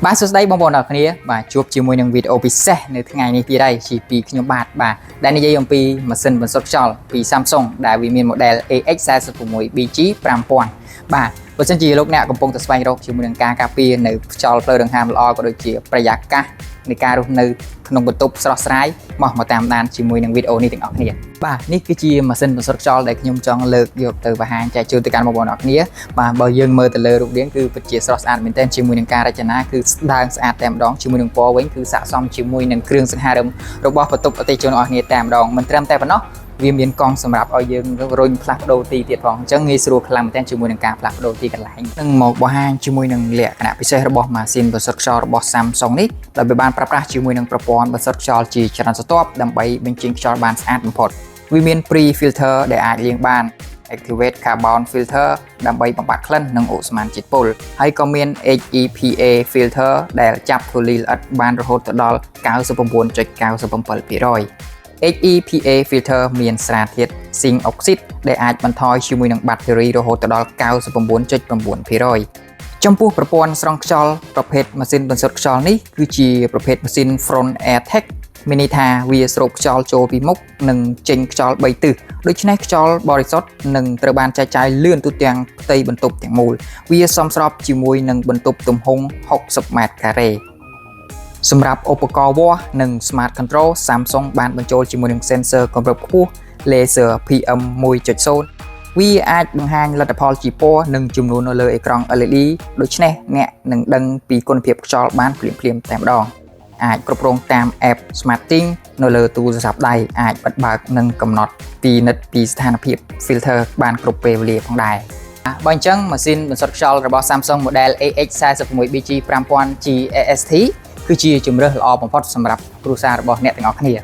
បាទសួស្តីបងប្អូនអរគ្នាបាទជួបជាមួយនឹងវីដេអូពិសេសនៅថ្ងៃនេះទៀតហើយជាពីខ្ញុំបាទដែលនិយាយអំពីម៉ាស៊ីនបន្សុទ្ធខ្យល់ពី Samsung ដែលវាមាន model AX46BG 5000បាទបើសិនជាលោកអ្នកកំពុងតែស្វែងរកជាមួយនឹងការការពារនៅខ្យល់ផ្លូវដង្ហើមល្អក៏ដូចជាប្រយាកាសនៃការរស់នៅក្នុងបន្ទប់ស្រស់ស្រាយមកតាមដានជាមួយនឹងវីដេអូនេះទាំងអស់គ្នាបាទនេះគឺជាម៉ាស៊ីនបន្សុទ្ធខ្យល់ដែលខ្ញុំចង់លើកយកទៅបង្ហាញចែកជូនទៅកាន់បងប្អូនអរគ្នាបាទបើយើងមើលទៅលើរូបរាងគឺពិតជាស្រស់ស្អាតមែនទែនជាមួយនឹងការរចនាគឺស្ដើងស្អាតតែម្ដងជាមួយនឹងពណ៌វិញគឺស័ក្តិសមជាមួយនឹងគ្រឿងសង្ហារឹមរបស់បន្ទប់អតិថិជនអរគ្នាតែម្ដងមិនត្រឹមតែប៉ុណ្ណោះវាមានកង់សម្រាប់ឲ្យយើងរុញផ្លាស់ប្ដូរទីទៀតផងអញ្ចឹងងាយស្រួលខ្លាំងមែនទែនជាមួយនឹងការផ្លាស់ប្ដូរទីកន្លែងនឹងមកបង្ហាញជាមួយនឹងលក្ខណៈពិសេសរបស់ម៉ាស៊ីនបន្សុទ្ធខ្យល់របស់ Samsung នេះដែលវាបានប្រើប្រាស់ជាមួយនឹងប្រព័ន្ធបន្សុទ្ធខ្យល់ជាច្រើនស្រទាប់ដើម្បីបញ្ចេញខ្យល់បានស្អាតបំផុតវាមាន pre filter ដែលអាចលាងបាន activate carbon filter ដើម្បីបំបត្តិក្លិននិងឧស្ម័នជាតិពុលហើយក៏មាន HEPA filter ដែលចាប់ធូលីល្អិតបានរហូតដល់ 99.97% HEPA filter មានសារធាតុ Zinc oxide ដែលអាចបន្ថយជាមួយនឹងបាក់តេរីរហូតដល់ 99.9% ចំពោះប្រព័ន្ធស្រង់ខ្យល់ប្រភេទម៉ាស៊ីនបន្សុទ្ធខ្យល់នេះគឺជាប្រភេទម៉ាស៊ីន Front Air Tech មានន័យថាវាស្រូបខ្យល់ចូលពីមុខនិងចេញខ្យល់3ទិសដូច្នេះខ្យល់បរិសុទ្ធនឹងត្រូវបានចែកចាយលឿនទូទាំងផ្ទៃបន្ទប់ទាំងមូលវាសមស្របជាមួយនឹងបន្ទប់ទំហំ60ម៉ែត្រការ៉េសម្រាប់ឧបករណ៍វាស់និង Smart Control Samsung បានបញ្ចូលជាមួយនឹង Sensor កម្រិតខ្ពស់ Laser PM 1.0 វាអាចបង្ហាញលទ្ធផលជាពណ៌និងចំនួននៅលើអេក្រង់ LED ដូច្នេះអ្នកនឹងដឹងពីគុណភាពខ្យល់បានភ្លាមៗតែម្ដងអាចគ្រប់គ្រងតាម App SmartThing នៅលើទូរស័ព្ទដៃអាចបិទបើកនិងកំណត់ពីនិតពីស្ថានភាព filter បានគ្រប់ពេលវេលាផងដែរបើអញ្ចឹងម៉ាស៊ីនបន្សុទ្ធខ្យល់របស់ Samsung model AX46BG 5000 GAST គឺជាជម្រើសល្អបំផុតសម្រាប់គ្រួសាររបស់អ្នកទាំងអស់គ្នា